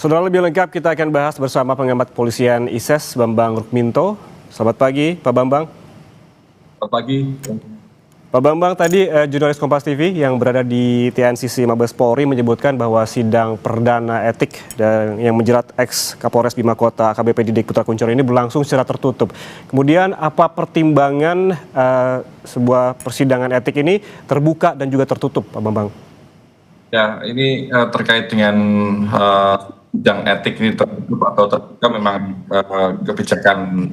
Saudara, lebih lengkap kita akan bahas bersama pengamat kepolisian ISES, Bambang Rukminto. Selamat pagi, Pak Bambang. Selamat pagi. Pak Bambang, tadi jurnalis Kompas TV yang berada di TNCC Mabes Polri menyebutkan bahwa sidang perdana etik dan yang menjerat ex Kapolres Bima Kota AKBP Didik Putra Kuncoro ini berlangsung secara tertutup. Kemudian apa pertimbangan sebuah persidangan etik ini terbuka dan juga tertutup, Pak Bambang? Ya, ini terkait dengan sidang etik ini tertutup atau terbuka memang kebijakan.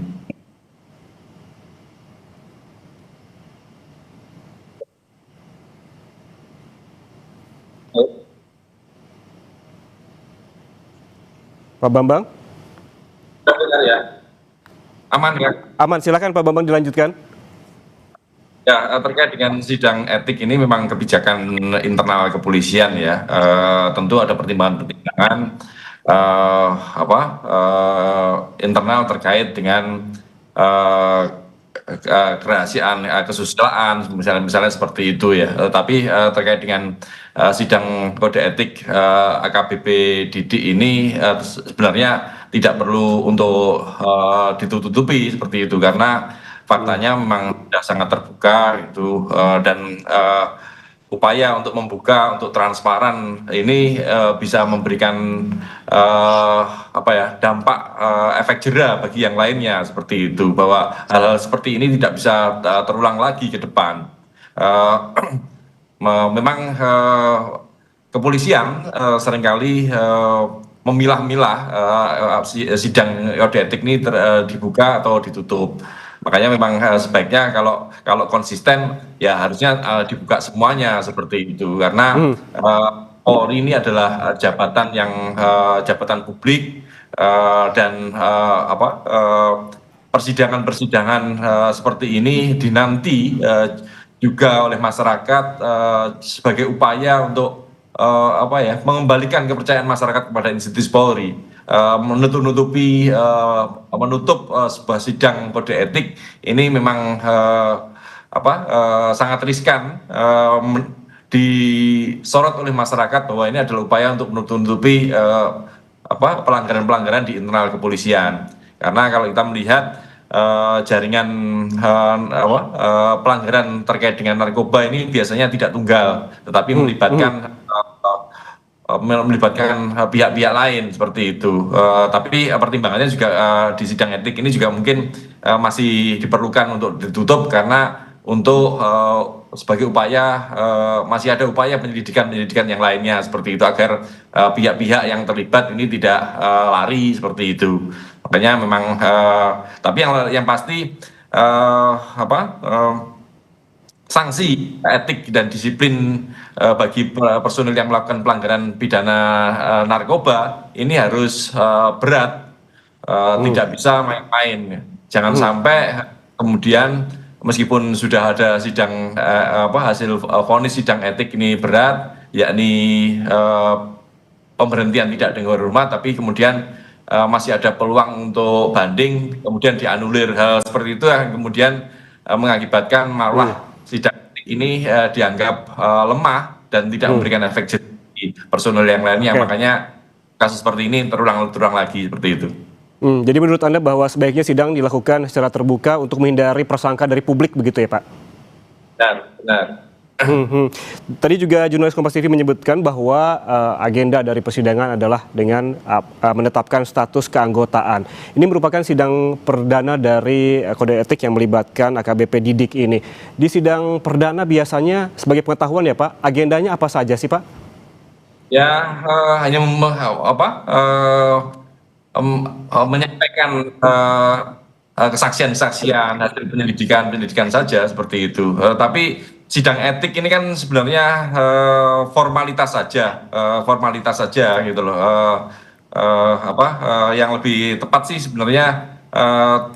Pak Bambang? Ya, aman ya. Aman, silakan Pak Bambang dilanjutkan. Ya, terkait dengan sidang etik ini memang kebijakan internal kepolisian ya. Tentu ada pertimbangan-pertimbangan internal terkait dengan kerahasiaan kesusilaan misalnya seperti itu ya. Tapi terkait dengan sidang kode etik AKBP Didik ini sebenarnya tidak perlu untuk ditutupi seperti itu, karena faktanya memang sudah sangat terbuka itu, dan upaya untuk membuka, untuk transparan ini bisa memberikan dampak efek jera bagi yang lainnya seperti itu, bahwa hal-hal seperti ini tidak bisa terulang lagi ke depan. Memang kepolisian seringkali memilah-milah sidang kode etik ini dibuka atau ditutup. Makanya memang sebaiknya kalau konsisten ya harusnya dibuka semuanya seperti itu, karena Polri ini adalah jabatan publik, dan persidangan-persidangan seperti ini dinanti juga oleh masyarakat sebagai upaya untuk mengembalikan kepercayaan masyarakat kepada institusi Polri. Menutup sebuah sidang kode etik ini memang sangat riskan, disorot oleh masyarakat bahwa ini adalah upaya untuk menutupi pelanggaran-pelanggaran di internal kepolisian. Karena kalau kita melihat jaringan pelanggaran terkait dengan narkoba ini biasanya tidak tunggal, tetapi melibatkan pihak-pihak lain seperti itu. Tapi pertimbangannya juga di sidang etik ini juga mungkin masih diperlukan untuk ditutup, karena untuk sebagai upaya masih ada upaya penyelidikan yang lainnya seperti itu, agar pihak-pihak yang terlibat ini tidak lari seperti itu. Makanya memang tapi yang pasti sanksi etik dan disiplin bagi personil yang melakukan pelanggaran pidana narkoba ini harus berat, tidak bisa main-main. Jangan sampai kemudian meskipun sudah ada sidang hasil vonis sidang etik ini berat, yakni pemberhentian tidak dengan hormat, tapi kemudian masih ada peluang untuk banding, kemudian dianulir. Hal seperti itu yang kemudian mengakibatkan malah sidang etik ini dianggap lemah dan tidak memberikan efek jerah bagi personel yang lainnya. Makanya kasus seperti ini terulang lagi seperti itu. Jadi menurut Anda bahwa sebaiknya sidang dilakukan secara terbuka untuk menghindari persangka dari publik begitu ya, Pak? Benar. Tadi juga jurnalis Kompas TV menyebutkan bahwa agenda dari persidangan adalah dengan menetapkan status keanggotaan. Ini merupakan sidang perdana dari kode etik yang melibatkan AKBP Didik ini. Di sidang perdana biasanya sebagai pengetahuan ya Pak, agendanya apa saja sih Pak? Ya, hanya menyampaikan kesaksian hasil penyelidikan saja seperti itu. Tapi sidang etik ini kan sebenarnya formalitas saja gitu loh. Yang lebih tepat sih sebenarnya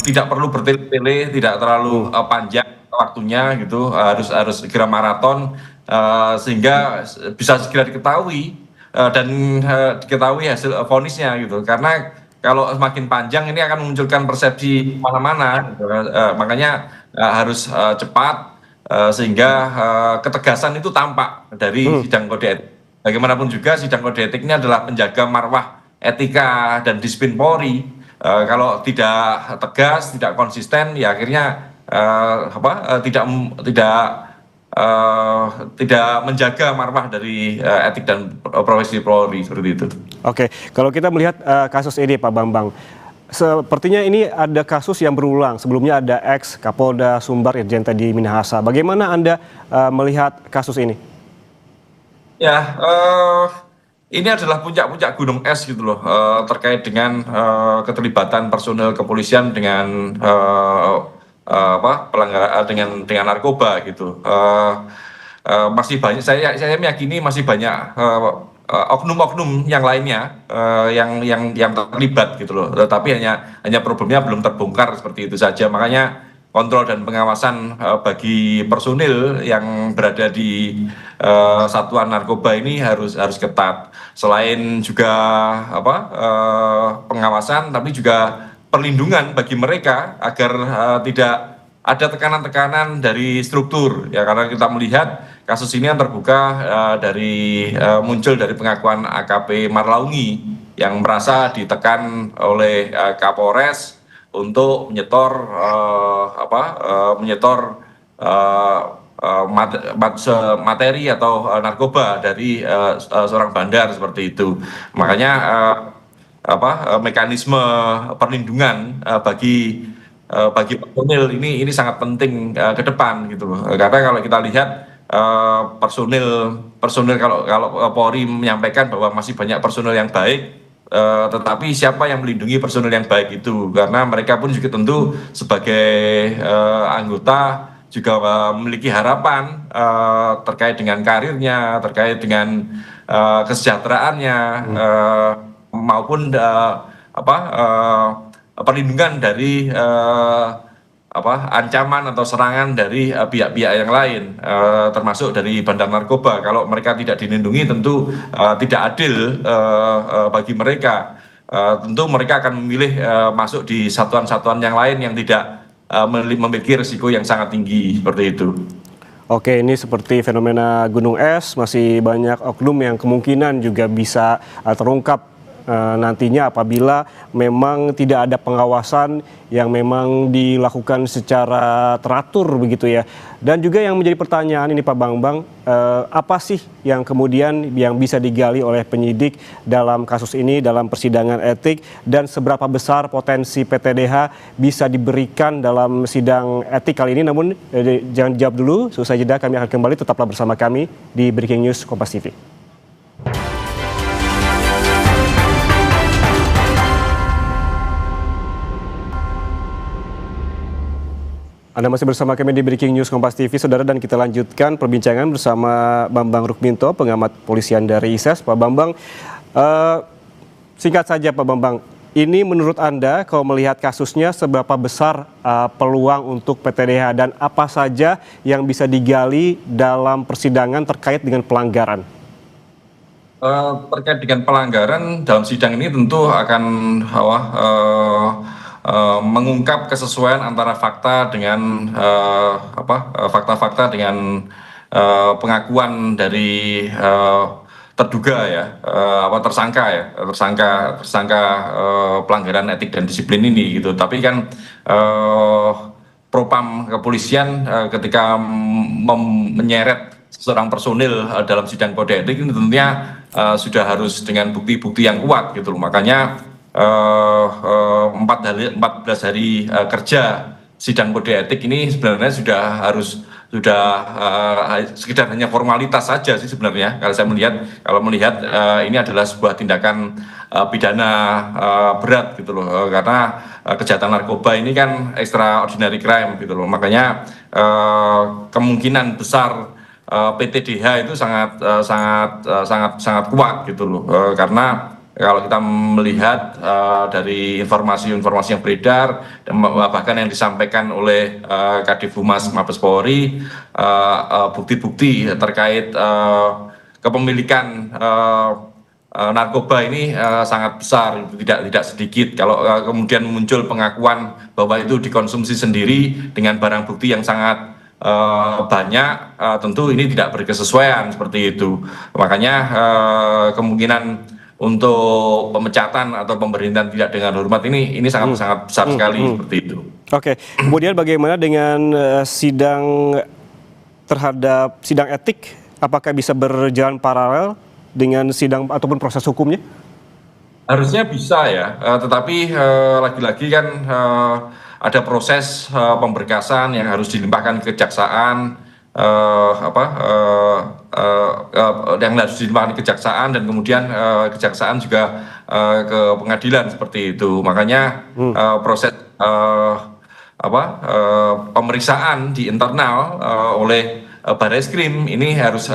tidak perlu bertele-tele, tidak terlalu panjang waktunya gitu, harus segera maraton sehingga bisa segera diketahui dan diketahui hasil vonisnya gitu. Karena kalau semakin panjang ini akan memunculkan persepsi mana-mana, gitu. Makanya harus cepat, sehingga ketegasan itu tampak dari sidang kode etik. Bagaimanapun juga sidang kode etik ini adalah penjaga marwah etika dan disiplin Polri. Kalau tidak tegas, tidak konsisten, ya akhirnya tidak menjaga marwah dari etik dan profesi Polri seperti itu. Oke, kalau kita melihat kasus ini Pak Bambang, sepertinya ini ada kasus yang berulang. Sebelumnya ada ex Kapolda Sumbar Irjen Teddy Minahasa. Bagaimana Anda melihat kasus ini? Ya, ini adalah puncak-puncak gunung es gitu loh, terkait dengan keterlibatan personel kepolisian dengan pelanggaran dengan narkoba gitu. Masih banyak, saya meyakini masih banyak oknum-oknum yang lainnya yang terlibat gitu loh. Tetapi hanya problemnya belum terbongkar seperti itu saja. Makanya kontrol dan pengawasan bagi personil yang berada di satuan narkoba ini harus ketat. Selain juga pengawasan, tapi juga perlindungan bagi mereka agar tidak ada tekanan-tekanan dari struktur ya, karena kita melihat kasus ini yang terbuka muncul dari pengakuan AKP Marlaungi yang merasa ditekan oleh Kapolres untuk menyetor materi atau narkoba dari seorang bandar seperti itu. Makanya mekanisme perlindungan bagi personil ini sangat penting ke depan gitu loh. Karena kalau kita lihat personil kalau Polri menyampaikan bahwa masih banyak personil yang baik, tetapi siapa yang melindungi personil yang baik itu? Karena mereka pun juga tentu sebagai anggota juga memiliki harapan terkait dengan karirnya, terkait dengan kesejahteraannya, maupun perlindungan dari ancaman atau serangan dari pihak-pihak yang lain, termasuk dari bandar narkoba. Kalau mereka tidak dilindungi tentu tidak adil bagi mereka. Tentu mereka akan memilih masuk di satuan-satuan yang lain yang tidak memiliki risiko yang sangat tinggi seperti itu. Oke, ini seperti fenomena gunung es, masih banyak oknum yang kemungkinan juga bisa terungkap nantinya apabila memang tidak ada pengawasan yang memang dilakukan secara teratur begitu ya. Dan juga yang menjadi pertanyaan ini Pak Bambang, apa sih yang kemudian yang bisa digali oleh penyidik dalam kasus ini, dalam persidangan etik, dan seberapa besar potensi PTDH bisa diberikan dalam sidang etik kali ini. Namun jangan dijawab dulu, selesai jeda kami akan kembali, tetaplah bersama kami di Breaking News Kompas TV. Anda masih bersama kami di Breaking News Kompas TV, Saudara, dan kita lanjutkan perbincangan bersama Bambang Rukminto, pengamat polisian dari ISES. Pak Bambang, singkat saja Pak Bambang, ini menurut Anda kalau melihat kasusnya seberapa besar peluang untuk PTDH dan apa saja yang bisa digali dalam persidangan terkait dengan pelanggaran? Terkait dengan pelanggaran dalam sidang ini tentu akan mengungkap kesesuaian antara fakta dengan fakta-fakta dengan pengakuan dari terduga ya, tersangka pelanggaran etik dan disiplin ini gitu. Tapi kan Propam kepolisian ketika menyeret seorang personil dalam sidang kode etik ini tentunya sudah harus dengan bukti-bukti yang kuat gitu loh. Makanya 14 hari kerja sidang kode etik ini sebenarnya sudah sekedar hanya formalitas saja sih sebenarnya. Kalau melihat ini adalah sebuah tindakan pidana berat gitu loh, karena kejahatan narkoba ini kan extraordinary crime gitu loh. Makanya kemungkinan besar PTDH itu sangat kuat gitu loh, karena kalau kita melihat dari informasi-informasi yang beredar dan bahkan yang disampaikan oleh Kadif Humas Mabes Polri, bukti-bukti terkait kepemilikan narkoba ini sangat besar, tidak sedikit. Kalau kemudian muncul pengakuan bahwa itu dikonsumsi sendiri dengan barang bukti yang sangat banyak, tentu ini tidak berkesesuaian seperti itu. Makanya kemungkinan untuk pemecatan atau pemberhentian tidak dengan hormat ini sangat sangat besar sekali seperti itu. Oke, kemudian bagaimana dengan sidang terhadap sidang etik? Apakah bisa berjalan paralel dengan sidang ataupun proses hukumnya? Harusnya bisa ya, tetapi lagi-lagi kan ada proses pemberkasan yang harus dilimpahkan ke kejaksaan, yang harus dilimpahkan ke kejaksaan, dan kemudian kejaksaan juga ke pengadilan seperti itu. Makanya proses pemeriksaan di internal oleh Barreskrim ini harus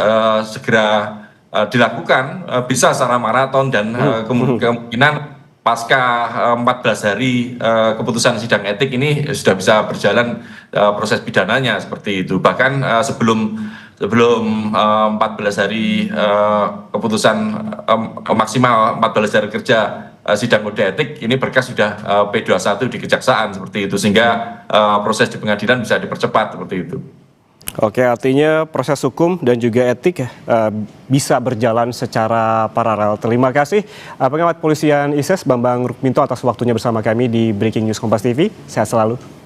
segera dilakukan, bisa secara maraton, dan kemungkinan pasca 14 hari keputusan sidang etik ini sudah bisa berjalan proses pidananya seperti itu. Bahkan sebelum 14 hari keputusan maksimal 14 hari kerja sidang kode etik, ini berkas sudah P21 di kejaksaan seperti itu, sehingga proses di pengadilan bisa dipercepat seperti itu. Oke, artinya proses hukum dan juga etik bisa berjalan secara paralel. Terima kasih pengamat polisian ISES Bambang Rukminto atas waktunya bersama kami di Breaking News Kompas TV. Sehat selalu.